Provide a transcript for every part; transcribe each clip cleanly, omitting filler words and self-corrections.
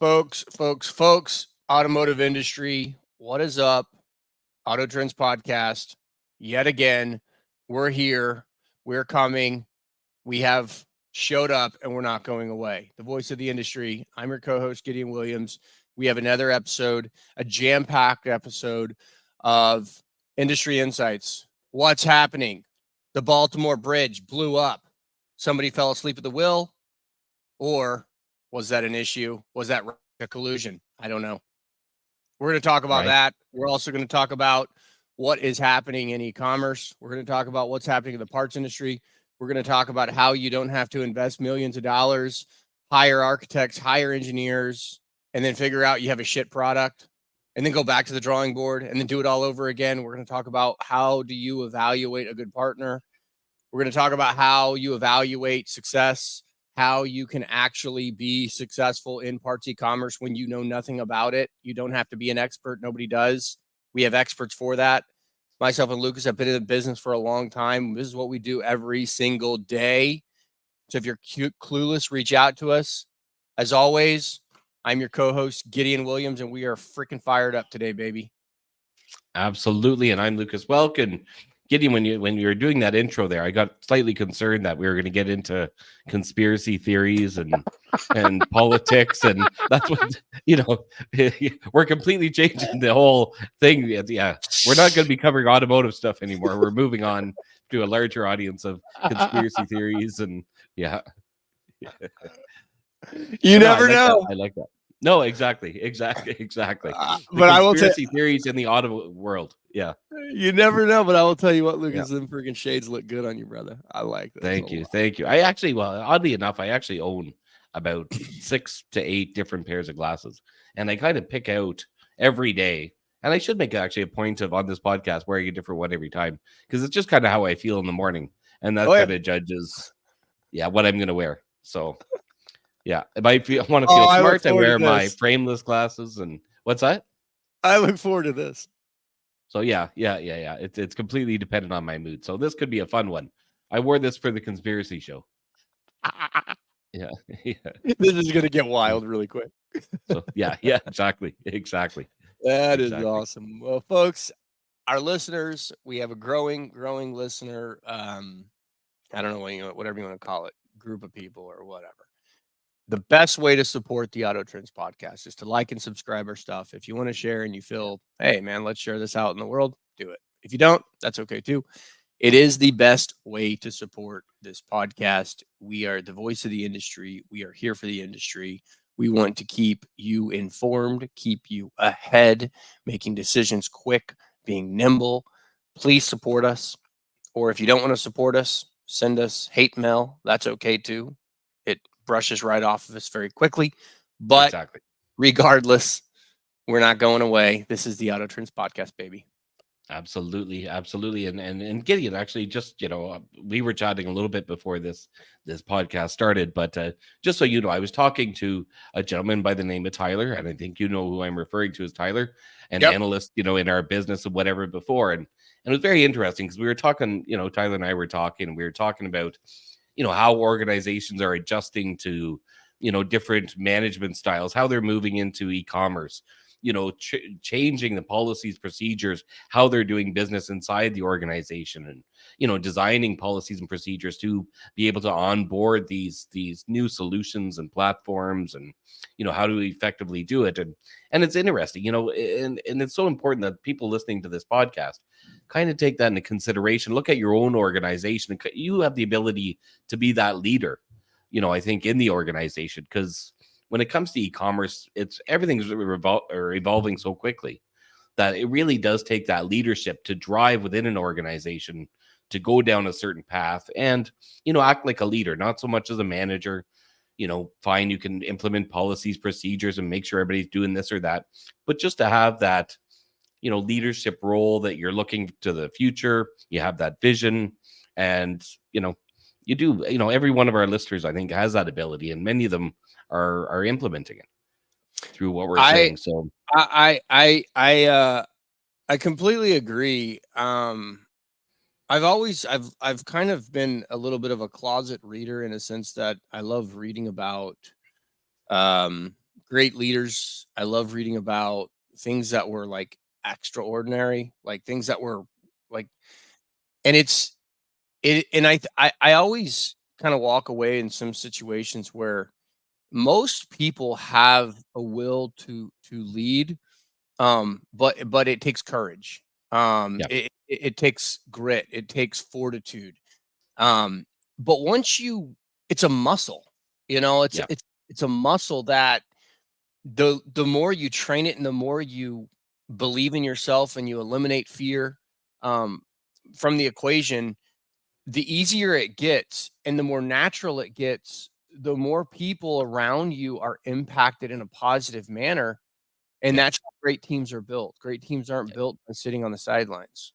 Folks, automotive industry, what is up? Auto Trends Podcast. Yet again, we're here. We're coming. We have showed up and we're not going away. The voice of the industry. I'm your co-host, Gideon Williams. We have another episode, a jam-packed episode of Industry Insights. What's happening? The Baltimore Bridge blew up. Somebody fell asleep at the wheel, or was that an issue? Was that a collusion? I don't know. We're going to talk about that. We're also going to talk about what is happening in e-commerce. We're going to talk about what's happening in the parts industry. We're going to talk about how you don't have to invest millions of dollars, hire architects, hire engineers, and then figure out you have a shit product, and then go back to the drawing board and then do it all over again. We're going to talk about how do you evaluate a good partner. We're going to talk about how you evaluate success, how you can actually be successful in parts e-commerce when you know nothing about it. You don't have to be an expert. Nobody does. We have experts for that. Myself and Lucas have been in the business for a long time. This is what we do every single day. So if you're clueless, reach out to us. As always, I'm your co-host, Gideon Williams, and we are freaking fired up today, baby. Absolutely. And I'm Lucas Welk. And Gideon, when you were doing that intro there, I got slightly concerned that we were going to get into conspiracy theories and politics, and that's what we're completely changing the whole thing. Yeah, we're not going to be covering automotive stuff anymore. We're moving on to a larger audience of conspiracy theories, and you never know. I like that. No, exactly. But I will tell conspiracy theories in the auto world. Yeah. You never know, but I will tell you what, Lucas, them freaking shades look good on you, brother. I like that. Thank you. I actually, oddly enough, I actually own about 6 to 8 different pairs of glasses, and I kind of pick out every day. And I should make actually a point of on this podcast wearing a different one every time, because it's just kind of how I feel in the morning, and that kind of judges, what I'm going to wear. So, yeah, if I want to feel smart, I wear my frameless glasses. And what's that? I look forward to this. So yeah. It's completely dependent on my mood. So this could be a fun one. I wore this for the conspiracy show. Yeah. This is gonna get wild really quick. So yeah, exactly. That is awesome. Well, folks, our listeners, we have a growing listener. I don't know whatever you want to call it, group of people or whatever. The best way to support the Auto Trends podcast is to like and subscribe our stuff. If you want to share and you feel, hey, man, let's share this out in the world, do it. If you don't, that's okay too. It is the best way to support this podcast. We are the voice of the industry. We are here for the industry. We want to keep you informed, keep you ahead, making decisions quick, being nimble. Please support us. Or if you don't want to support us, send us hate mail. That's okay too. It brushes right off of us very quickly. But regardless, we're not going away. This is the Auto Trends podcast, baby. Absolutely. And Gideon, actually, just we were chatting a little bit before this podcast started, but just so you know, I was talking to a gentleman by the name of Tyler, and I think you know who I'm referring to as Tyler, an analyst, in our business and whatever before, and it was very interesting because we were talking, Tyler and I were talking, and we were talking about how organizations are adjusting to, different management styles, how they're moving into e-commerce, changing the policies, procedures, how they're doing business inside the organization, and, designing policies and procedures to be able to onboard these new solutions and platforms, and, how to effectively do it. And it's interesting, and it's so important that people listening to this podcast kind of take that into consideration. Look at your own organization. You have the ability to be that leader, I think, in the organization, because when it comes to e-commerce, everything's evolving so quickly that it really does take that leadership to drive within an organization to go down a certain path and, act like a leader, not so much as a manager. Fine, you can implement policies, procedures, and make sure everybody's doing this or that, but just to have that, leadership role that you're looking to the future, you have that vision, and, you do, every one of our listeners, I think, has that ability, and many of them are implementing it through what we're saying. So I completely agree. I've kind of been a little bit of a closet reader in a sense that I love reading about great leaders. I love reading about things that were like extraordinary, like things that were like, and and I always kind of walk away in some situations where most people have a will to lead, but it takes courage. Yeah, It takes grit, it takes fortitude. Um, but once you, it's a muscle, yeah, it's a muscle that the more you train it and the more you believe in yourself and you eliminate fear um, from the equation, the easier it gets and the more natural it gets, the more people around you are impacted in a positive manner. And yeah. that's how great teams are built. Great teams aren't built by sitting on the sidelines,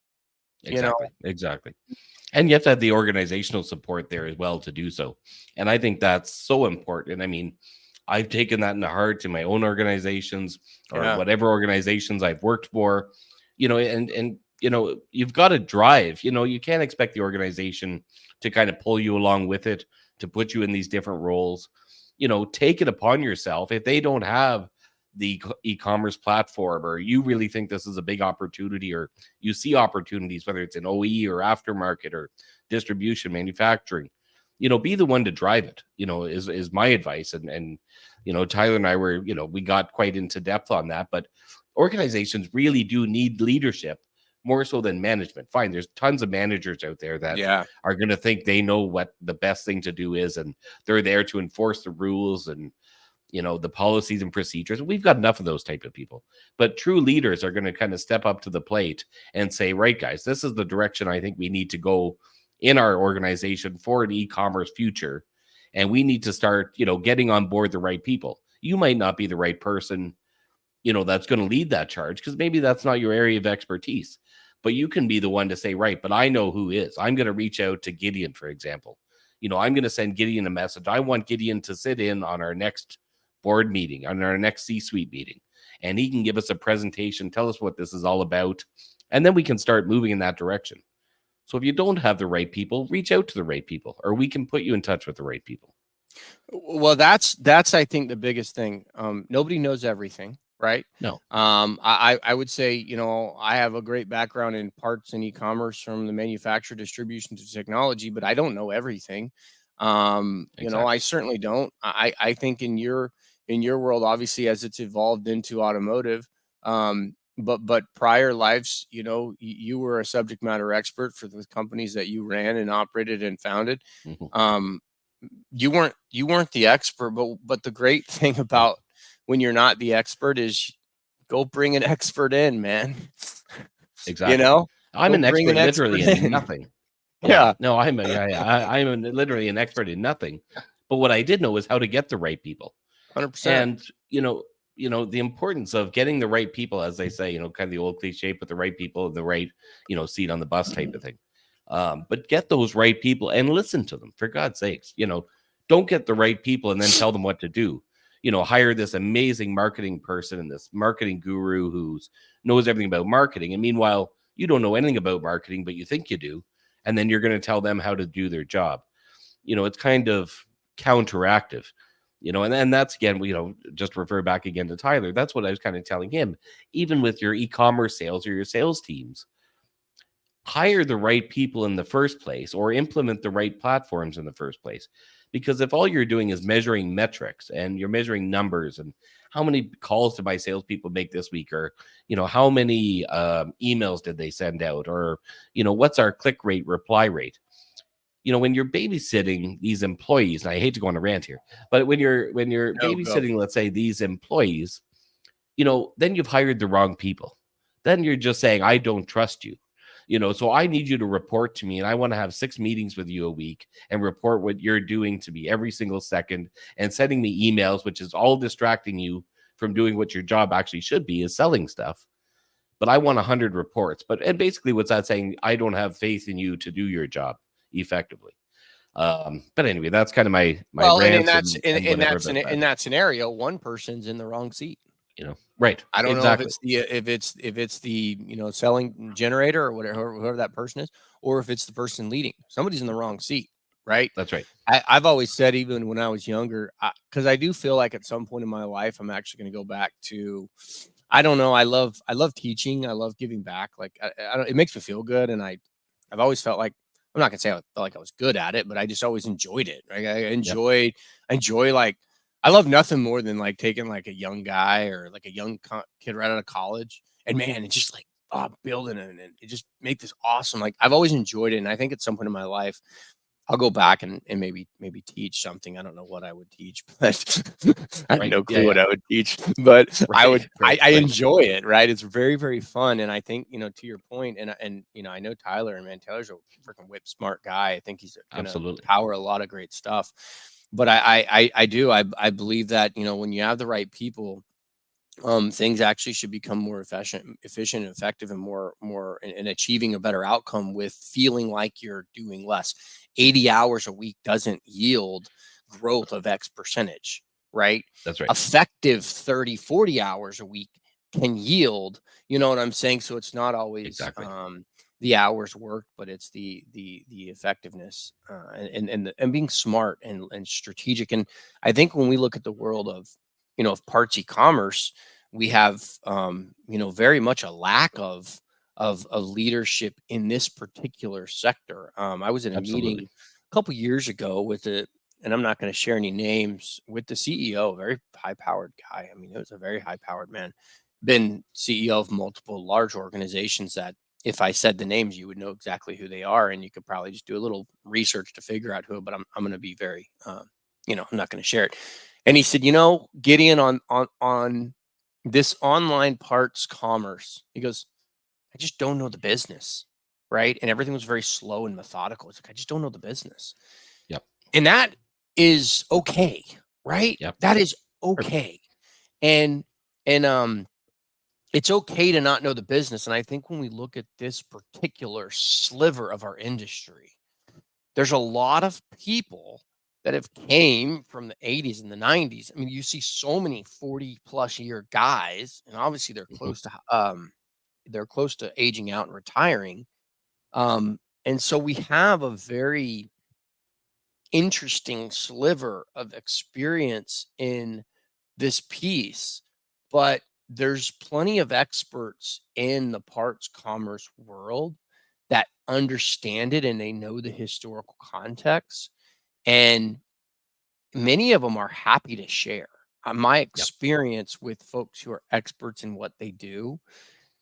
you know? Exactly, exactly. And you have to have the organizational support there as well to do so. And I think that's so important. I mean, I've taken that into heart in my own organizations or Yeah. whatever organizations I've worked for, and you've got to drive. You can't expect the organization to kind of pull you along with it, to put you in these different roles. Take it upon yourself. If they don't have the e-commerce platform, or you really think this is a big opportunity, or you see opportunities, whether it's in OE or aftermarket or distribution, manufacturing, be the one to drive it, is my advice. And Tyler and I were, we got quite into depth on that, but organizations really do need leadership more so than management. Fine, there's tons of managers out there that Yeah. are going to think they know what the best thing to do is, and they're there to enforce the rules and the policies and procedures. We've got enough of those type of people. But true leaders are going to kind of step up to the plate and say, right, guys, this is the direction I think we need to go in our organization for an e-commerce future. And we need to start, getting on board the right people. You might not be the right person, that's going to lead that charge, because maybe that's not your area of expertise. But you can be the one to say, right, but I know who is. I'm going to reach out to Gideon, for example. I'm going to send Gideon a message. I want Gideon to sit in on our next board meeting, on our next C-suite meeting, and he can give us a presentation, tell us what this is all about, and then we can start moving in that direction. So if you don't have the right people, reach out to the right people, or we can put you in touch with the right people. Well, that's I think the biggest thing. Nobody knows everything, right? No, I would say, I have a great background in parts and e-commerce from the manufacturer distribution to technology, but I don't know everything. I exactly. certainly don't. I think in your world, obviously, as it's evolved into automotive, but prior lives, you were a subject matter expert for the companies that you ran and operated and founded. Mhm. Um, you weren't the expert, but the great thing Yeah, about when you're not the expert is go bring an expert in, man. you exactly. know, I'm go an bring an expert expert literally in in. nothing. Yeah, Yeah, no, literally an expert in nothing. But what I did know is how to get the right people. 100%. And the importance of getting the right people, as they say, kind of the old cliche, put the right people in the right, seat on the bus type of thing. But get those right people and listen to them, for God's sakes. Don't get the right people and then tell them what to do. Hire this amazing marketing person and this marketing guru who knows everything about marketing, and meanwhile you don't know anything about marketing, but you think you do, and then you're going to tell them how to do their job. It's kind of counteractive. And then that's, again, just refer back again to Tyler. That's what I was kind of telling him. Even with your e-commerce sales or your sales teams, hire the right people in the first place, or implement the right platforms in the first place. Because if all you're doing is measuring metrics and you're measuring numbers and how many calls did my salespeople make this week, or how many emails did they send out, or what's our click rate, reply rate, when you're babysitting these employees, and I hate to go on a rant here, but when you're No, go. babysitting, let's say, these employees, then you've hired the wrong people. Then you're just saying, I don't trust you. So I need you to report to me, and I want to have 6 meetings with you a week and report what you're doing to me every single second, and sending me emails, which is all distracting you from doing what your job actually should be, is selling stuff. But I want 100 reports. And basically what's that saying? I don't have faith in you to do your job effectively. But anyway, that's kind of my Well, and rants and whatever about that. in that scenario, one person's in the wrong seat. Right? I don't know if Exactly. it's the selling generator or whatever, whoever that person is, or if it's the person leading. Somebody's in the wrong seat. right? That's right. I've always said, even when I was younger, because I do feel like at some point in my life, I'm actually going to go back to, I don't know. I love teaching. I love giving back. Like I don't, it makes me feel good. And I've always felt like, I'm not gonna say I felt like I was good at it, but I just always enjoyed it. Right? Yep. I enjoy like, I love nothing more than like taking like a young guy or like a young kid right out of college, and man, it's just like, building it and it just make this awesome. Like I've always enjoyed it, and I think at some point in my life, I'll go back and maybe teach something. I don't know what I would teach, but I have Right. no Yeah. clue what Yeah. I would teach. But Right. Right. I Right. enjoy it, right? It's very, very fun. And I think, to your point, and I know Tyler, and man, Tyler's a freaking whip smart guy. I think he's gonna Absolutely. power a lot of great stuff. But I believe that, when you have the right people, things actually should become more efficient and effective, and more in achieving a better outcome with feeling like you're doing less. 80 hours a week doesn't yield growth of X percentage, right? That's right. Effective 30, 40 hours a week can yield, you know what I'm saying? So it's not always Exactly. the hours worked, but it's the effectiveness, and being smart and strategic. And I think when we look at the world of, of parts e-commerce, we have, very much a lack of leadership in this particular sector. I was in a meeting Absolutely. a couple years ago and I'm not going to share any names, with the CEO, a very high powered guy. I mean, it was a very high powered man, been CEO of multiple large organizations that, if I said the names, you would know exactly who they are, and you could probably just do a little research to figure out who. But I'm going to be very, I'm not going to share it. And he said, Gideon, on this online parts commerce, he goes, I just don't know the business, right? And everything was very slow and methodical. It's like, I just don't know the business. Yep. And that is okay, right? Yep. That is Perfect. okay. And it's okay to not know the business. And I think when we look at this particular sliver of our industry, there's a lot of people that have came from the 80s and the 90s. I mean, you see so many 40 plus year guys, and obviously Mhm. they're close to aging out and retiring. And so we have a very interesting sliver of experience in this piece, but there's plenty of experts in the parts commerce world that understand it, and they know the historical context, and many of them are happy to share. My Yep. experience with folks who are experts in what they do,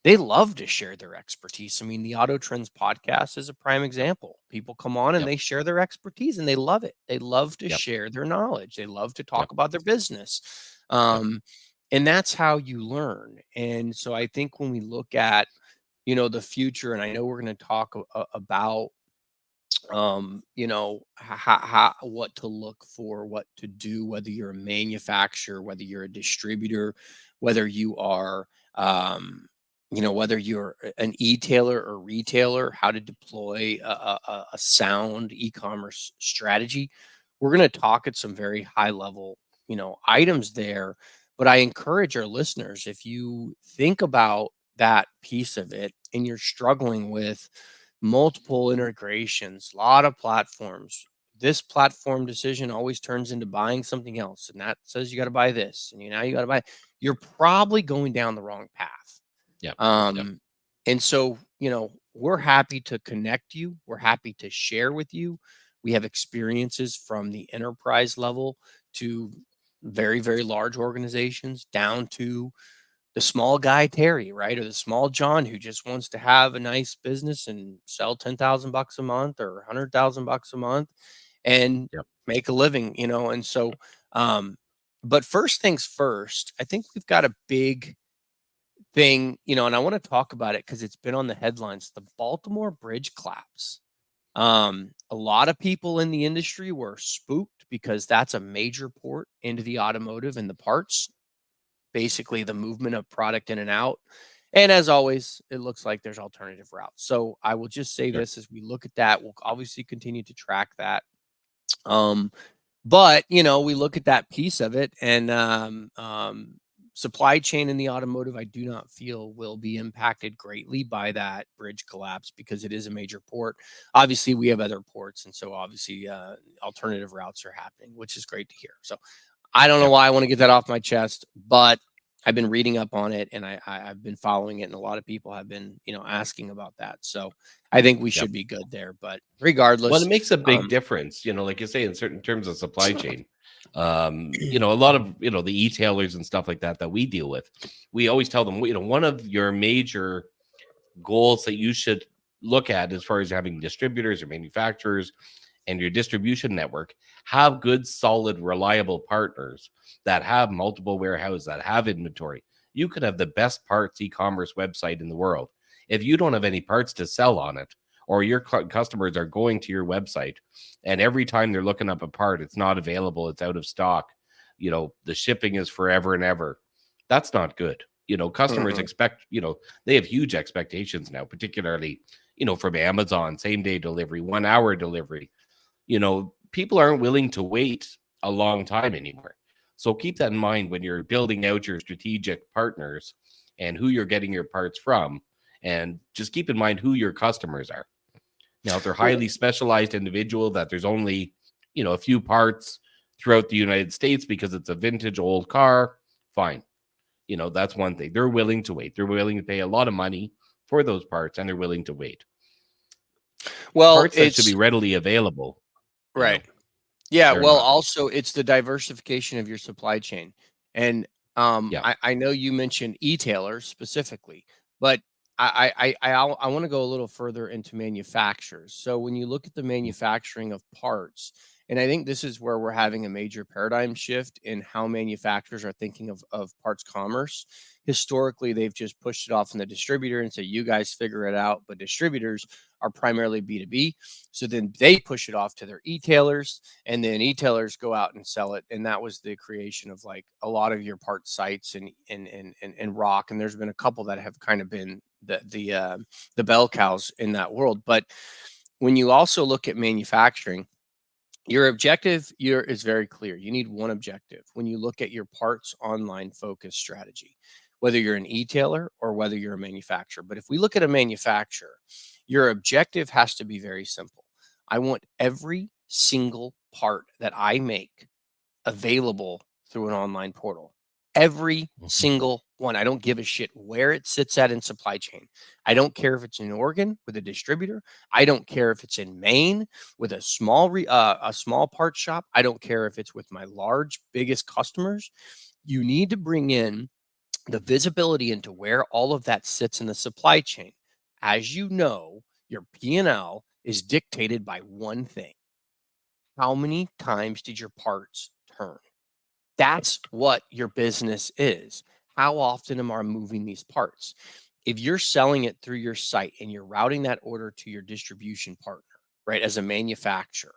they love to share their expertise. I mean, the Auto Trends podcast is a prime example. People come on and Yep. they share their expertise, and they love it. They love to Yep. share their knowledge. They love to Yep. talk about their business. Yep. Um, and that's how you learn. And so I think when we look at, the future, and I know we're going to talk about, what to look for, what to do, whether you're a manufacturer, whether you're a distributor, whether you are, whether you're an e-tailer or retailer, how to deploy a sound e-commerce strategy. We're going to talk at some very high level, items there. But I encourage our listeners, if you think about that piece of it and you're struggling with multiple integrations, a lot of platforms, this platform decision always turns into buying something else. And that says you got to buy this. And now you got to buy, you're probably going down the wrong path. Yep. Yep. Um, and so, we're happy to connect you. We're happy to share with you. We have experiences from the enterprise level to very, very large organizations, down to the small guy Terry, right? Or the small John who just wants to have a nice business and sell 10,000 bucks a month or 100,000 bucks a month and Yep. make a living, and so, but first things first, I think we've got a big thing, and I want to talk about it because it's been on the headlines, the Baltimore Bridge collapse. A lot of people in the industry were spooked because that's a major port into the automotive and the parts, basically the movement of product in and out. And as always, it looks like there's alternative routes. So I will just say Sure. this: as we look at that, we'll obviously continue to track that. Um, but we look at that piece of it, and supply chain in the automotive, I do not feel will be impacted greatly by that bridge collapse because it is a major port. Obviously, we have other ports, and so obviously alternative routes are happening, which is great to hear. So I don't know Yep. why I want to get that off my chest, but I've been reading up on it and I've been following it, and a lot of people have been, asking about that. So I think we Yep. should be good there. But Well, it regardless, makes a big difference, like you say, in certain terms of supply chain. A lot of the eTailers and stuff like that we deal with. We always tell them, one of your major goals that you should look at as far as having distributors or manufacturers and your distribution network, have good, solid, reliable partners that have multiple warehouses, that have inventory. You could have the best parts e-commerce website in the world. If you don't have any parts to sell on it, or your customers are going to your website and every time they're looking up a part, it's not available, it's out of stock, the shipping is forever and ever. That's not good. Customers expect, they have huge expectations now, particularly, from Amazon, same day delivery, 1 hour delivery. People aren't willing to wait a long time anymore. So keep that in mind when you're building out your strategic partners and who you're getting your parts from. And just keep in mind who your customers are. Now, if they're highly specialized individual, that there's only, a few parts throughout the United States because it's a vintage old car, fine. That's one thing. They're willing to wait. They're willing to pay a lot of money for those parts, and they're willing to wait. Well, Parts that should be it's readily available, right. Yeah, they're well, not. also it's the diversification of your supply chain. And Yeah. I know you mentioned eTailers specifically, but I want to go a little further into manufacturers. So when you look at the manufacturing of parts, and I think this is where we're having a major paradigm shift in how manufacturers are thinking of parts commerce. Historically, they've just pushed it off on the distributor and say, you guys figure it out. But distributors are primarily B2B. So then they push it off to their eTailers, and then eTailers go out and sell it. And that was the creation of like a lot of your part sites and rock. And there's been a couple that have kind of been the bell cows in that world. But when you also look at manufacturing, your objective is very clear. You need one objective when you look at your parts online focus strategy, whether you're an e-tailer or whether you're a manufacturer. But if we look at a manufacturer, your objective has to be very simple. I want every single part that I make available through an online portal. Every Mhm. single one. I don't give a shit where it sits at in supply chain. I don't care if it's in Oregon with a distributor. I don't care if it's in Maine with a small part shop. I don't care if it's with my large biggest customers. You need to bring in the visibility into where all of that sits in the supply chain. As you know, your P&L is dictated by one thing. How many times did your parts turn? That's what your business is. How often am I moving these parts? If you're selling it through your site and you're routing that order to your distribution partner, right, as a manufacturer,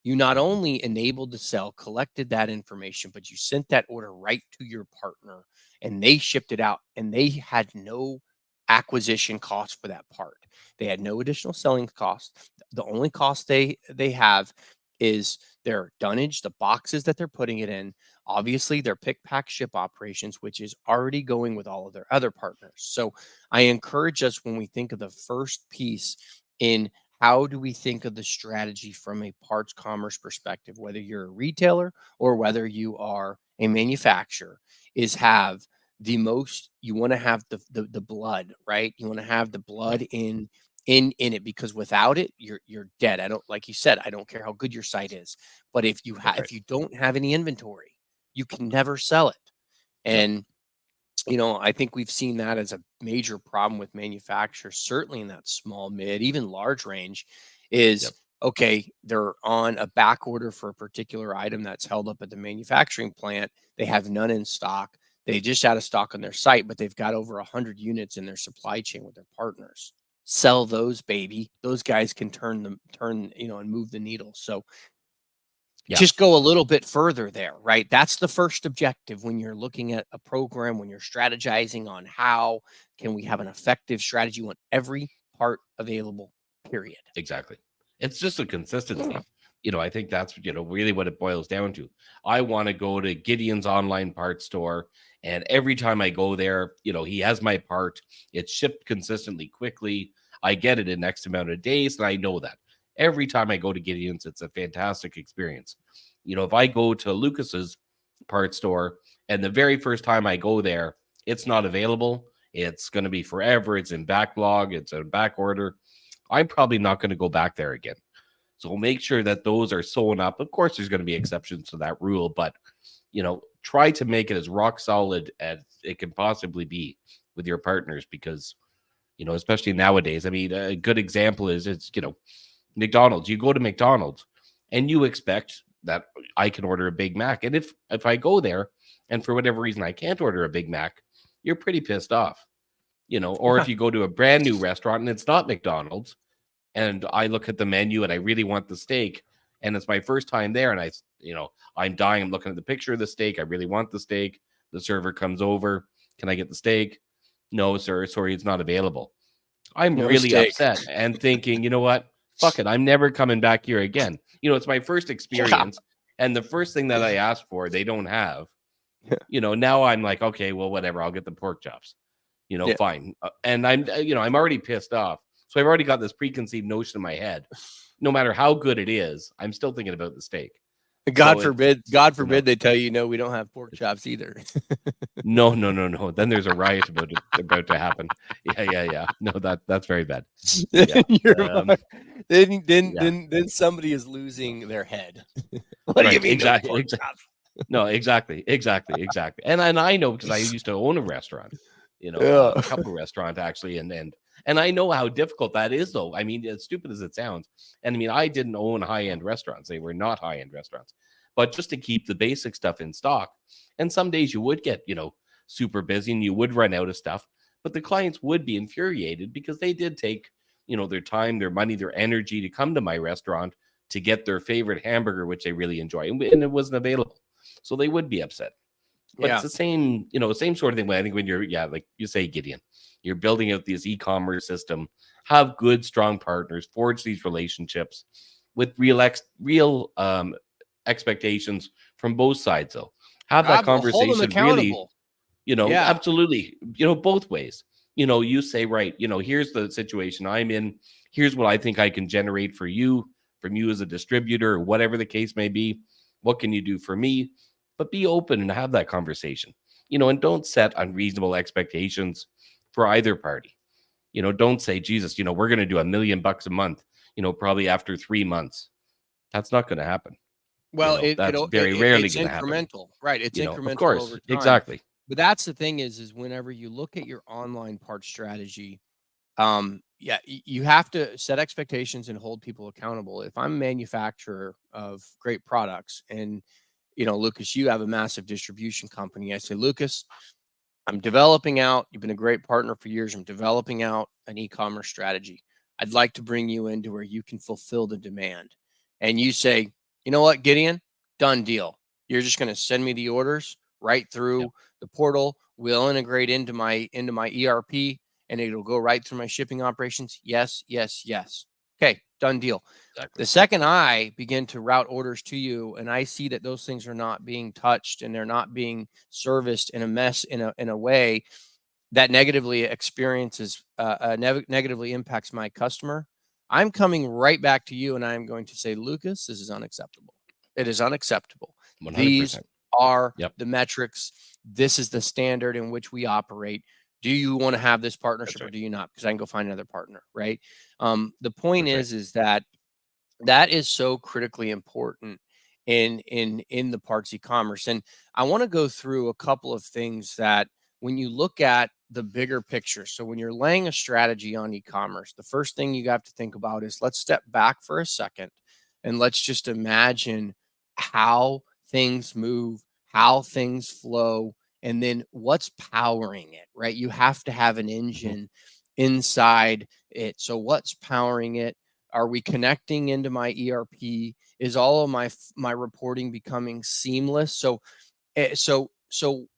you not only enabled to sell, collected that information, but you sent that order right to your partner and they shipped it out and they had no acquisition cost for that part. They had no additional selling cost. The only cost they have is their dunnage, the boxes that they're putting it in, obviously their pick pack ship operations, which is already going with all of their other partners. So I encourage us when we think of the first piece in how do we think of the strategy from a parts commerce perspective, whether you're a retailer or whether you are a manufacturer, is have the most, you want to have the blood, right? You want to have the Yep. blood in it, because without it you're dead. I don't, like you said, I don't care how good your site is, but That's right. if you don't have any inventory, you can never sell it. Yep. And I think we've seen that as a major problem with manufacturers, certainly in that small, mid, even large range, is Yep. okay, they're on a back order for a particular item that's held up at the manufacturing plant. They have none in stock. They just out of stock on their site, but they've got over 100 units in their supply chain with their partners. Sell those, baby. Those guys can and move the needle. So Yeah. just go a little bit further there, right? That's the first objective when you're looking at a program, when you're strategizing on how can we have an effective strategy. You want every part available, period. Exactly. It's just a consistency. I think that's, really what it boils down to. I want to go to Gideon's online parts store, and every time I go there, he has my part. It's shipped consistently quickly. I get it in X amount of days, and I know that. Every time I go to Gideon's, it's a fantastic experience. If I go to Lucas's parts store and the very first time I go there, it's not available, it's going to be forever, it's in backlog, it's a back order, I'm probably not going to go back there again. So make sure that those are sewn up. Of course, there's going to be exceptions to that rule, but try to make it as rock solid as it can possibly be with your partners, because especially nowadays. I mean, a good example is McDonald's. You go to McDonald's and you expect that I can order a Big Mac, and if I go there and for whatever reason I can't order a Big Mac, you're pretty pissed off. Or if you go to a brand new restaurant and it's not McDonald's, and I look at the menu and I really want the steak, and it's my first time there, and I'm dying. I'm looking at the picture of the steak. I really want the steak. The server comes over. Can I get the steak? No, sir. Sorry, it's not available. I'm No really steak. upset and thinking, you know what? Fuck it. I'm never coming back here again. It's my first experience. And the first thing that I asked for, they don't have. Now I'm like, okay, well, whatever. I'll get the pork chops. Fine. And I'm already pissed off. So I've already got this preconceived notion in my head. No matter how good it is, I'm still thinking about the steak. God forbid they tell you, no, we don't have pork chops either. No. Then there's a riot about to happen. Yeah. No, that's very bad. Yeah. Then somebody is losing their head. What do you mean? Exactly. No, exactly. And I know, because I used to own a restaurant, a couple of restaurants actually, and I know how difficult that is, though. I mean, as stupid as it sounds, and I mean, I didn't own high-end restaurants; they were not high-end restaurants, but just to keep the basic stuff in stock. And some days you would get, super busy, and you would run out of stuff, but the clients would be infuriated because they did take, their time, their money, their energy to come to my restaurant to get their favorite hamburger, which they really enjoy, and it wasn't available. So they would be upset. But it's the same, same sort of thing. I think when you're, like you say, Gideon, you're building out this e-commerce system, have good, strong partners, forge these relationships with real expectations from both sides, though. Have that conversation really, absolutely, both ways. You say, right, here's the situation I'm in. Here's what I think I can generate for you, from you as a distributor, or whatever the case may be. What can you do for me? But be open and have that conversation, and don't set unreasonable expectations for either party. Don't say, Jesus, we're going to do $1 million a month, probably after 3 months. That's not going to happen. Well, that's very rarely going to happen. Incremental, right? It's incremental, of course, over time. Exactly. But that's the thing is whenever you look at your online part strategy, you have to set expectations and hold people accountable. If I'm a manufacturer of great products, and Lucas, you have a massive distribution company, I say, Lucas, I'm developing out. You've been a great partner for years. I'm developing out an e-commerce strategy. I'd like to bring you into where you can fulfill the demand. And you say, you know what, Gideon, done deal. You're just going to send me the orders right through the portal. We'll integrate into my ERP, and it'll go right through my shipping operations. Yes. Okay, done deal. Exactly. The second I begin to route orders to you, and I see that those things are not being touched and they're not being serviced in a way that negatively impacts my customer, I'm coming right back to you, and I'm going to say, Lucas, this is unacceptable. It is unacceptable. 100%. These are the metrics. This is the standard in which we operate. Do you want to have this partnership, or do you not? Because I can go find another partner, right? The point is that is so critically important in the parts e-commerce. And I want to go through a couple of things that when you look at the bigger picture. So when you're laying a strategy on e-commerce, the first thing you have to think about is, let's step back for a second and let's just imagine how things move, how things flow, and then what's powering it, right? You have to have an engine inside it. So what's powering it? Are we connecting into my ERP? Is all of my reporting becoming seamless? So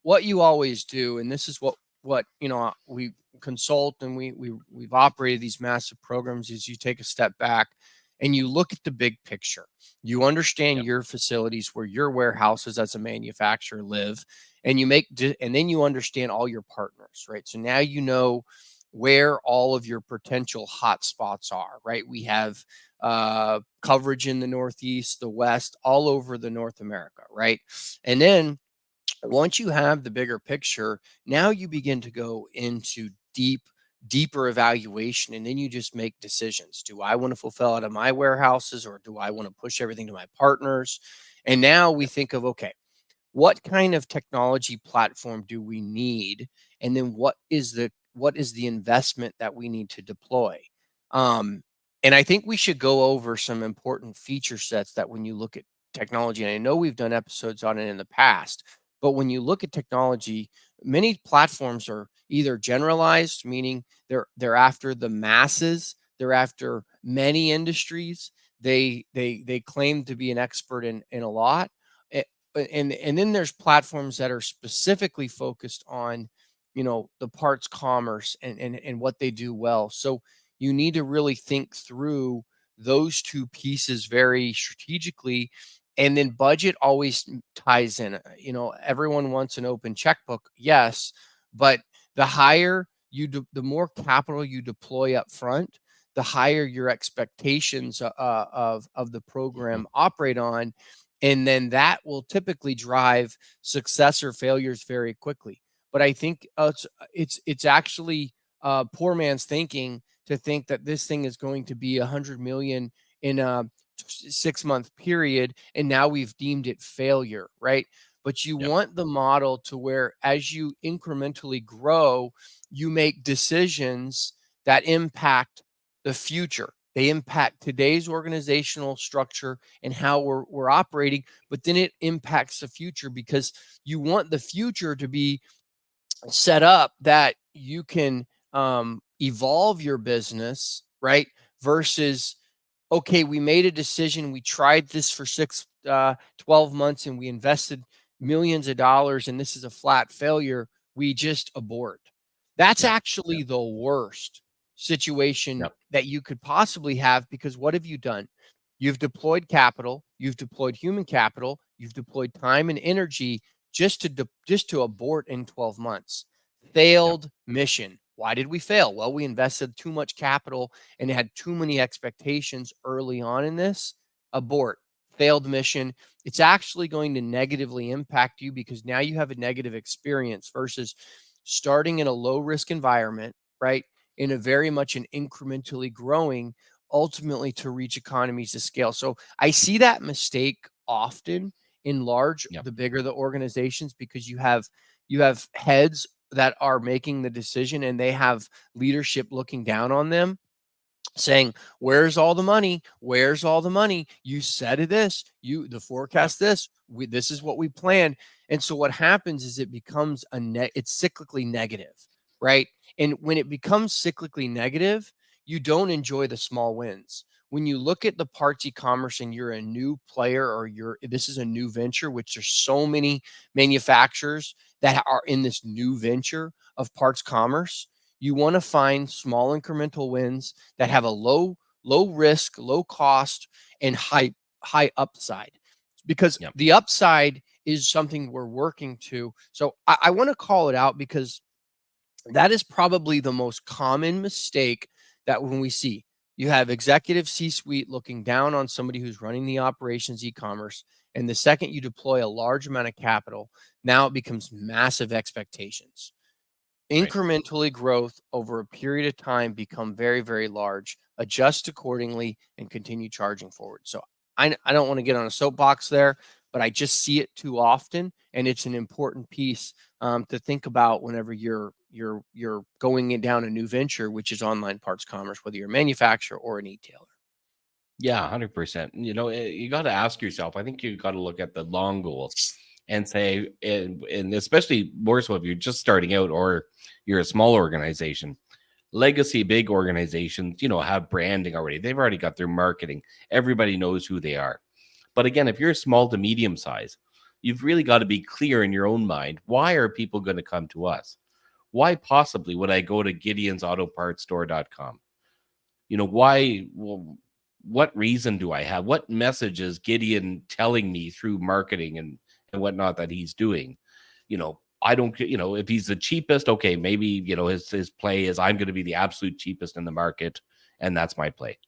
what you always do, and this is what we consult, and we've operated these massive programs, is you take a step back and you look at the big picture. You understand Yep. your facilities where your warehouses as a manufacturer live, and and then you understand all your partners, right? So now you know where all of your potential hot spots are, right? We have coverage in the Northeast, the West, all over the North America, right? And then once you have the bigger picture, now you begin to go into deeper evaluation, and then you just make decisions. Do I want to fulfill out of my warehouses, or do I want to push everything to my partners? And now we Yep. think of, okay, what kind of technology platform do we need, and then what is the investment that we need to deploy? Um, and I think we should go over some important feature sets that when you look at technology, and I know we've done episodes on it in the past, but when you look at technology, many platforms are either generalized, meaning they're after the masses, they're after many industries, they claim to be an expert in a lot. And then there's platforms that are specifically focused on, the parts commerce and what they do well. So you need to really think through those two pieces very strategically. And then budget always ties in. Everyone wants an open checkbook, yes, but the higher the more capital you deploy up front, the higher your expectations of the Mhm. program operate on, and then that will typically drive success or failures very quickly. But I think it's actually poor man's thinking to think that this thing is going to be 100 million in a 6-month period, and now we've deemed it failure, right? But you Yep. want the model to where, as you incrementally grow, you make decisions that impact the future. They impact today's organizational structure and how we're operating, but then it impacts the future, because you want the future to be set up that you can evolve your business, right? Versus, okay, we made a decision, we tried this for 12 months, and we invested millions of dollars, and this is a flat failure. We just abort. That's Yep. actually Yep. the worst situation Yep. that you could possibly have, because what have you done? You've deployed capital, you've deployed human capital, you've deployed time and energy just to abort in 12 months. Yep. Failed mission. Why did we fail? Well, we invested too much capital and had too many expectations early on in this. Abort. Failed mission. It's actually going to negatively impact you, because now you have a negative experience versus starting in a low risk environment, right? In a very much an incrementally growing, ultimately to reach economies of scale. So I see that mistake often in Yep. the bigger the organizations, because you have heads that are making the decision, and they have leadership looking down on them, saying, "Where's all the money? Where's all the money? You said this, the Yep. forecast this, this is what we planned." And so what happens is it becomes it's cyclically negative, right? And when it becomes cyclically negative, you don't enjoy the small wins. When you look at the parts e-commerce and you're a new player, or this is a new venture, which there's so many manufacturers that are in this new venture of parts commerce, you want to find small incremental wins that have a low risk, low cost, and high upside, because Yep. the upside is something we're working to. So I want to call it out, because that is probably the most common mistake that when we see, you have executive C-suite looking down on somebody who's running the operations e-commerce, and the second you deploy a large amount of capital, now it becomes massive expectations. Right. Incrementally growth over a period of time become very, very large, adjust accordingly, and continue charging forward. So I don't want to get on a soapbox there, but I just see it too often, and it's an important piece to think about whenever you're going down a new venture, which is online parts commerce, whether you're a manufacturer or an e-tailer. Yeah, 100%. You got to ask yourself, I think you got to look at the long goal and say, and especially more so if you're just starting out or you're a small organization. Legacy big organizations, have branding already. They've already got their marketing. Everybody knows who they are. But again, if you're small to medium size, you've really got to be clear in your own mind. Why are people going to come to us? Why possibly would I go to Gideon's Auto Parts Store.com? Why? Well, what reason do I have? What message is Gideon telling me through marketing and whatnot that he's doing? I don't, if he's the cheapest, okay, maybe, his play is I'm going to be the absolute cheapest in the market, and that's my play.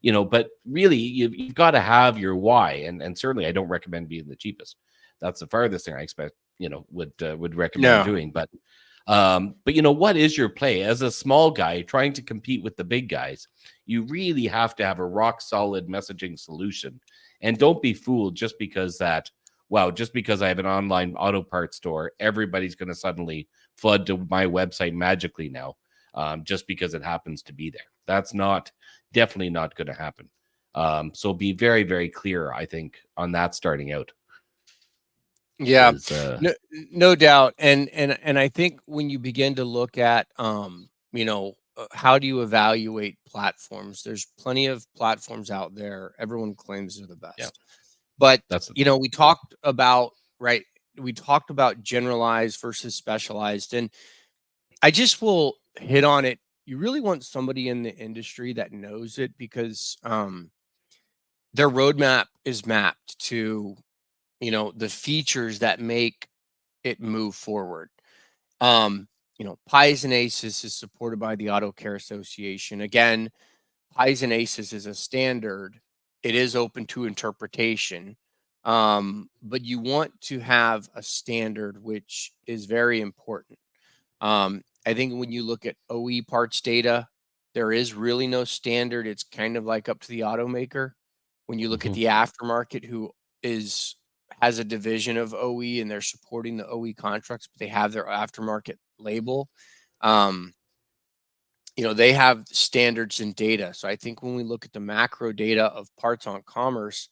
But really, you've got to have your why, and certainly I don't recommend being the cheapest. That's the farthest thing I expect, would recommend No. doing. But what is your play as a small guy trying to compete with the big guys? You really have to have a rock solid messaging solution, and don't be fooled just because just because I have an online auto parts store, everybody's going to suddenly flood to my website magically now, just because it happens to be there. That's definitely not going to happen. So be very, very clear, I think, on that starting out. Yeah, Is no doubt. And I think when you begin to look at, how do you evaluate platforms? There's plenty of platforms out there. Everyone claims they're the Yeah, best. But, that's the thing. we talked about, right? We talked about generalized versus specialized. And I just will hit on it. You really want somebody in the industry that knows it, because their roadmap is mapped to, the features that make it move forward. Pies and Aces is supported by the Auto Care Association. Again, Pies and Aces is a standard. It is open to interpretation. But you want to have a standard, which is very important. I think when you look at OE parts data, there is really no standard. It's kind of like up to the automaker. When you look at Mhm. the aftermarket, who is has a division of OE and they're supporting the OE contracts, but they have their aftermarket label. Um, they have standards and data. So I think when we look at the macro data of parts on commerce,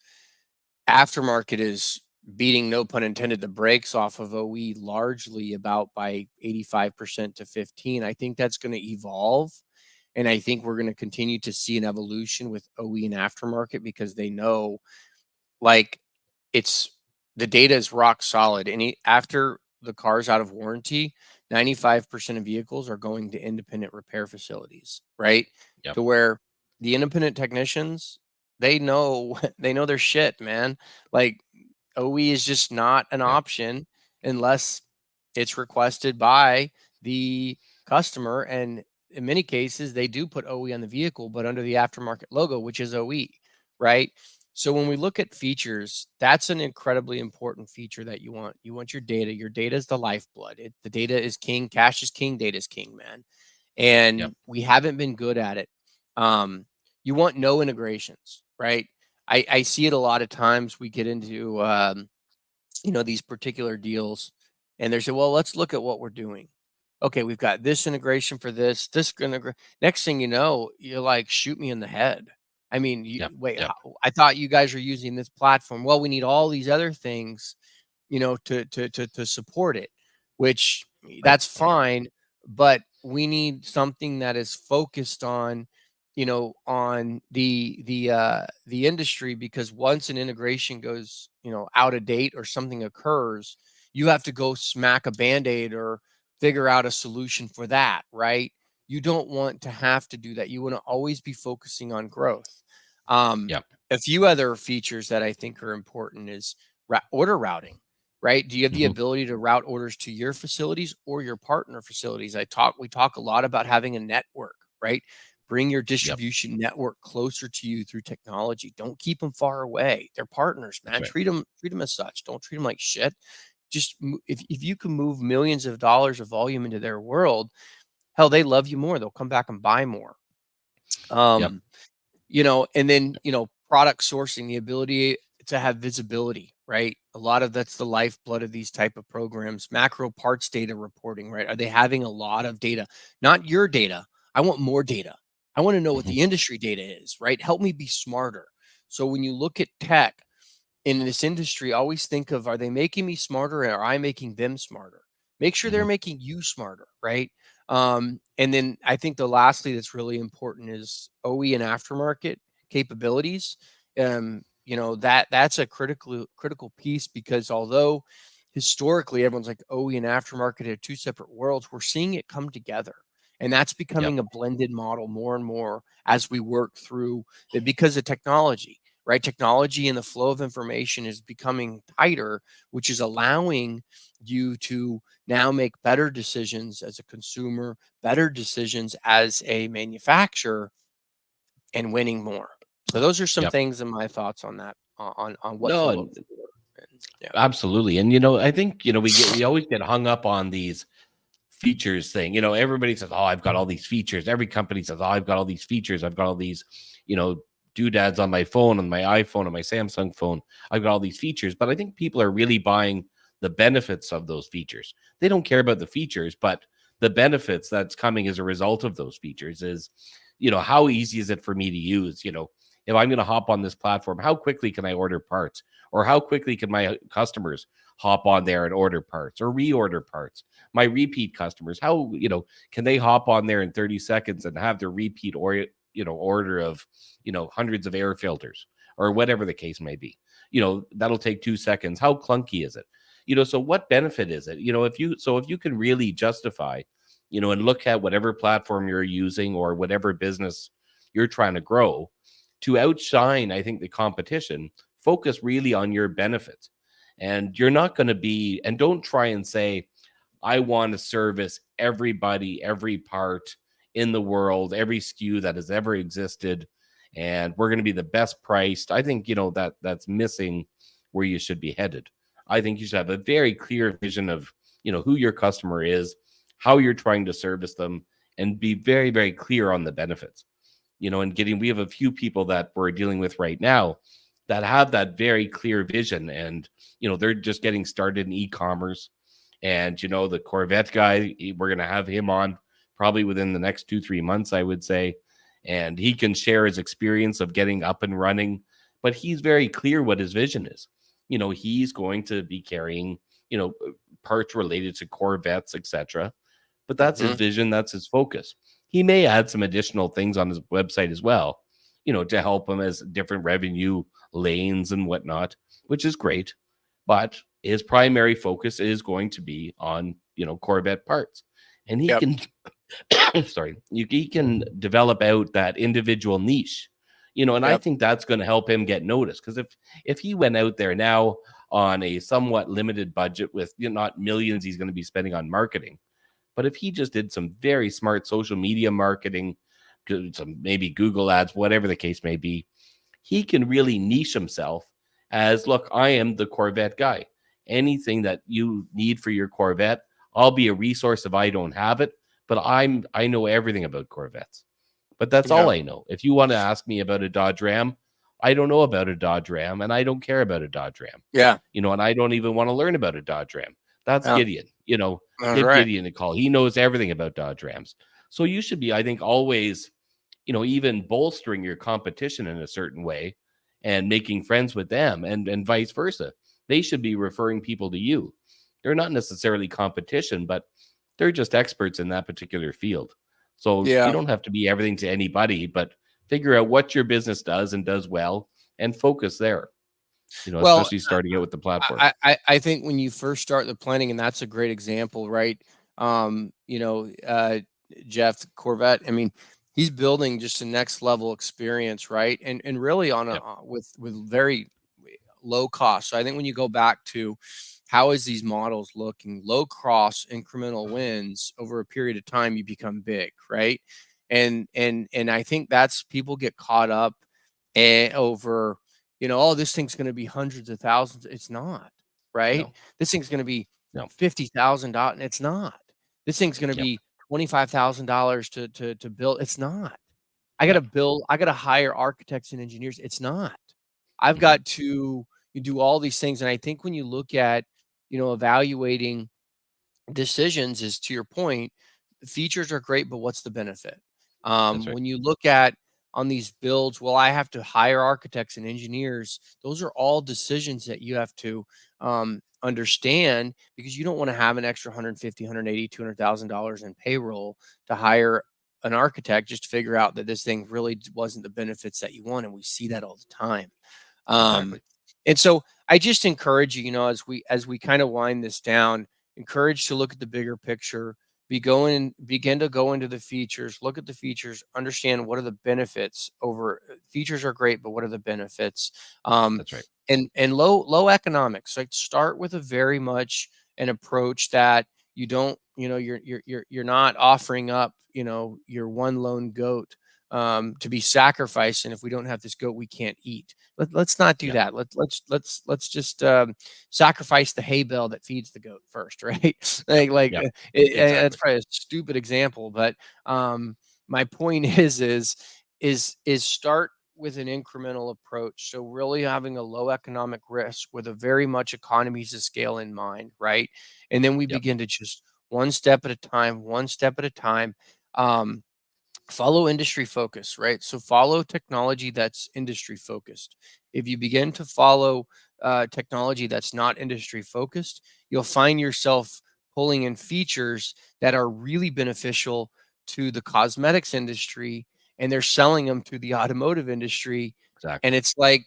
aftermarket is beating, no pun intended, the brakes off of OE largely about by 85% to 15. I think that's going to evolve. And I think we're going to continue to see an evolution with OE and aftermarket, because they know, like, it's the data is rock solid. After the car's out of warranty, 95% of vehicles are going to independent repair facilities, right? Yep. To where the independent technicians, they know they know their shit, man. Like, OE is just not an Yeah. option unless it's requested by the customer. And in many cases, they do put OE on the vehicle, but under the aftermarket logo, which is OE, right? So when we look at features, that's an incredibly important feature that you want. You want your data. Your data is the lifeblood. The data is king. Cash is king. Data is king, man. Yep. And we haven't been good at it. Um, you want no integrations, right? I see it a lot of times. We get into these particular deals, and they say, well, let's look at what we're doing. Okay, we've got this integration for this gonna, next thing you know, you're like, shoot me in the head. I mean, Yep. wait, Yep. I thought you guys are using this platform. Well, we need all these other things, to support it, which Right. that's fine, but we need something that is focused on, on the industry, because once an integration goes, out of date or something occurs, you have to go smack a band-aid or figure out a solution for that, right? You don't want to have to do that. You want to always be focusing on growth. Um, Yep. a few other features that I think are important is order routing, right? Do you have the Hmm. ability to route orders to your facilities or your partner facilities? We talk a lot about having a network, right? Bring your Yep. distribution network closer to you through technology. Don't keep them far away. They're partners, That's man. right. Treat them as such. Don't treat them like shit. Just if you can move millions of dollars of volume into their world, hell, they love you more. They'll come back and buy more. Yep. Um, and then, product sourcing, the ability to have visibility, right? A lot of that's the lifeblood of these type of programs. Macro parts data reporting, right? Are they having a lot of data? Not your data. I want more data. I want to know what Hmm. the industry data is, right? Help me be smarter. So when you look at tech in this industry, always think of, are they making me smarter, or are I making them smarter? Make sure they're Hmm. making you smarter, right? And then I think the lastly that's really important is OE and aftermarket capabilities. That's a critical piece, because although historically everyone's like OE and aftermarket are two separate worlds, we're seeing it come together. And that's Yep. becoming a blended model more and more as we work through it because of technology, right? Technology and the flow of information is becoming tighter, which is allowing you to now make better decisions as a consumer, better decisions as a manufacturer, and winning more. So those are some Yep. things and my thoughts on that, on what to No, look and for. And yeah. absolutely. And I think we always get hung up on these features thing. Everybody says, "Oh, I've got all these features." Every company says, "Oh, I've got all these features. I've got all these, you know, doodads on my phone, on my iPhone, on my Samsung phone. I've got all these features." But I think people are really buying the benefits of those features. They don't care about the features, but the benefits that's coming as a result of those features is, how easy is it for me to use? If I'm going to hop on this platform, how quickly can I order parts? Or how quickly can my customers hop on there and order parts or reorder parts? My repeat customers, how can they hop on there in 30 seconds and have their repeat order of hundreds of air filters or whatever the case may be? That'll take 2 seconds. How clunky is it? So what benefit is it? If you can really justify, and look at whatever platform you're using or whatever business you're trying to grow, to outshine, I think, the competition, focus really on your benefits. And you're not going to be, and don't try and say, I want to service everybody, every part in the world, every SKU that has ever existed, and we're going to be the best priced. I think that's missing where you should be headed. I think you should have a very clear vision of who your customer is, how you're trying to service them, and be very, very clear on the benefits. And we have a few people that we're dealing with right now that have that very clear vision, and they're just getting started in e-commerce. And the Corvette guy, we're going to have him on probably within the next 2-3 months, I would say. And he can share his experience of getting up and running, but he's very clear what his vision is. He's going to be carrying parts related to Corvettes, etc. But that's his Hmm. vision, that's his focus. He may add some additional things on his website as well, to help him as different revenue lanes and whatnot, which is great. But his primary focus is going to be on, Corvette parts. And he Yep. can, sorry, he can develop out that individual niche, and I Yep. think that's going to help him get noticed. Because if he went out there now on a somewhat limited budget with not millions he's going to be spending on marketing, but if he just did some very smart social media marketing, some maybe Google ads, whatever the case may be, he can really niche himself as, look, I am the Corvette guy. Anything that you need for your Corvette, I'll be a resource if I don't have it, but I know everything about Corvettes. But that's all Yep. I know. If you want to ask me about a Dodge Ram, I don't know about a Dodge Ram, and I don't care about a Dodge Ram. Yeah. And I don't even want to learn about a Dodge Ram. That's Yeah. Gideon. That's Give right. Gideon a call. He knows everything about Dodge Rams. So you should be, I think, always, even bolstering your competition in a certain way and making friends with them, and vice versa. They should be referring people to you. They're not necessarily competition, but they're just experts in that particular field. So you Yeah. don't have to be everything to anybody, but figure out what your business does and does well and focus there, Well, especially starting out with the platform. I think when you first start the planning, and that's a great example, right? Um, you know, uh, Jeff Corvette. I mean, he's building just a next level experience, right? And really on a Yep. with very low cost. So I think when you go back to how is these models looking, low cost incremental wins over a period of time, you become big, right? And I think that's people get caught up over oh, this thing's going to be hundreds of thousands. It's not, right? No. This thing's going to be No. $50,000, and it's not. This thing's going to Yep. be $25,000 to build. It's not. I got to Yep. build. I got to hire architects and engineers. It's not. I've Hmm. got to you do all these things, and I think when you look at evaluating decisions, is to your point, features are great, but what's the benefit? That's right. When you look at on these builds, well, I have to hire architects and engineers. Those are all decisions that you have to understand, because you don't want to have an extra 150, 180, $200,000 in payroll to hire an architect just to figure out that this thing really wasn't the benefits that you want. And we see that all the time. Um, Exactly. and so I just encourage you, as we kind of wind this down, encouraged to look at the bigger picture, begin to go into the features, look at the features, understand what are the benefits over features are great, but what are the benefits? Um, That's right. and low economics. Like start with a very much an approach that you don't, you're not offering up, your one lone goat to be sacrificed. And if we don't have this goat, we can't eat. Let's not do Yeah. that. Let's just sacrifice the hay bale that feeds the goat first, right? Yep. like Yep. that's Exactly. probably a stupid example, but my point is start with an incremental approach. So really having a low economic risk with a very much economies of scale in mind, right? And then we Yep. begin to just one step at a time, one step at a time. Um, Follow industry focus, right? So follow technology that's industry focused. If you begin to follow technology that's not industry focused, you'll find yourself pulling in features that are really beneficial to the cosmetics industry, and they're selling them to the automotive industry. And Exactly. it's like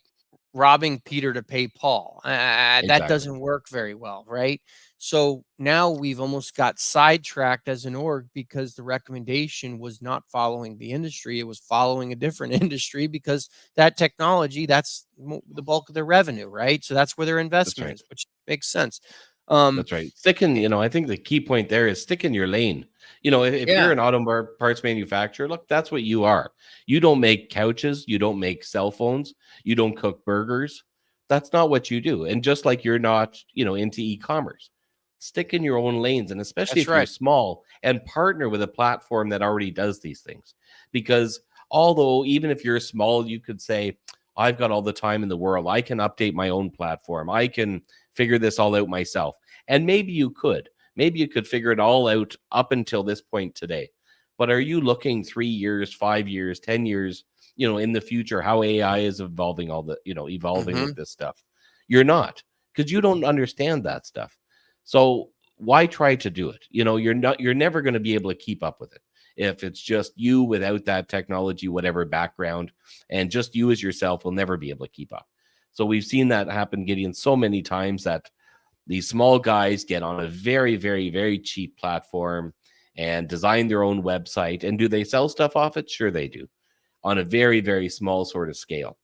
robbing Peter to pay Paul. That Exactly. doesn't work very well, right? So now we've almost got sidetracked as an org because the recommendation was not following the industry. It was following a different industry because that technology, that's the bulk of their revenue, right? So that's where their That's investment right. is, which makes sense. Um, That's right. Stick in, eh, I think the key point there is stick in your lane. If you're yeah, an parts manufacturer, look, that's what you are. You don't make couches, you don't make cell phones, you don't cook burgers. That's not what you do. And just like you're not, into e-commerce, stick in your own lanes. And especially that's if you're right. small, and partner with a platform that already does these things. Because although even if you're small, you could say, I've got all the time in the world. I can update my own platform. I can figure this all out myself. And maybe you could. Maybe you could figure it all out up until this point today. But are you looking 3 years, 5 years, 10 years, in the future, how AI is evolving evolving Hmm. with this stuff? You're not, because you don't understand that stuff. So why try to do it? You're never going to be able to keep up with it if it's just you without that technology, whatever background, and just you as yourself will never be able to keep up. So we've seen that happen, Gideon, so many times that these small guys get on a very, very, very cheap platform and design their own website. And do they sell stuff off it? Sure, they do, on a very, very small sort of scale.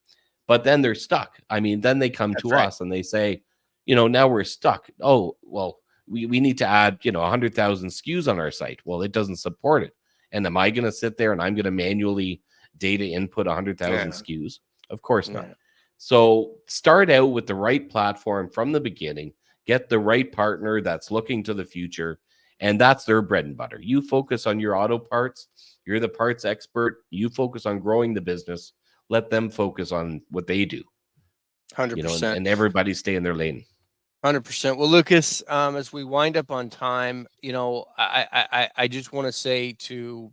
But then they're stuck. I mean, then they come That's to right. us and they say, now we're stuck. Oh, well, we need to add, 100,000 SKUs on our site. Well, it doesn't support it. And am I going to sit there and I'm going to manually data input 100,000 Yeah, SKUs? Of course not. yeah, So start out with the right platform from the beginning, get the right partner that's looking to the future, and that's their bread and butter. You focus on your auto parts, you're the parts expert, you focus on growing the business, let them focus on what they do, 100%. and everybody stay in their lane. 100%. Well, Lucas, as we wind up on time, I just want to say to,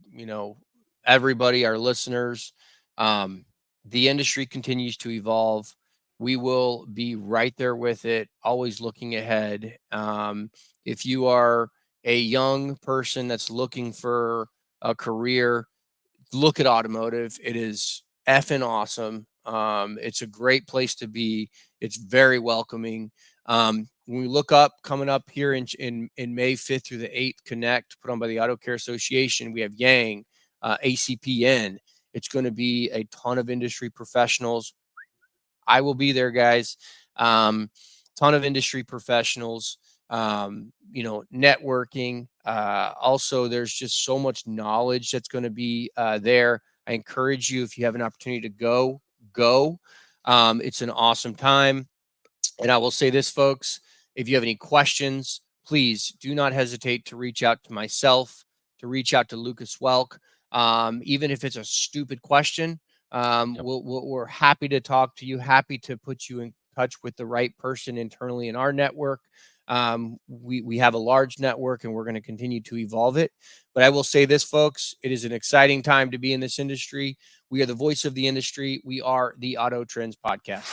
everybody, our listeners, um, the industry continues to evolve. We will be right there with it, always looking ahead. If you are a young person that's looking for a career, look at automotive. It is effing awesome. It's a great place to be. It's very welcoming. When we look up coming up here in May 5th through the 8th, Connect put on by the Auto Care Association, we have Yang, ACPN. It's going to be a ton of industry professionals. I will be there, guys. Ton of industry professionals, networking. Also, there's just so much knowledge that's going to be there. I encourage you, if you have an opportunity to go. It's an awesome time. And I will say this, folks, if you have any questions, please do not hesitate to reach out to myself, to reach out to Lucas Welk. Even if it's a stupid question, Yep. we're happy to talk to you, happy to put you in touch with the right person internally in our network. We have a large network and we're going to continue to evolve it. But I will say this, folks, it is an exciting time to be in this industry. We are the voice of the industry. We are the Auto Trends Podcast.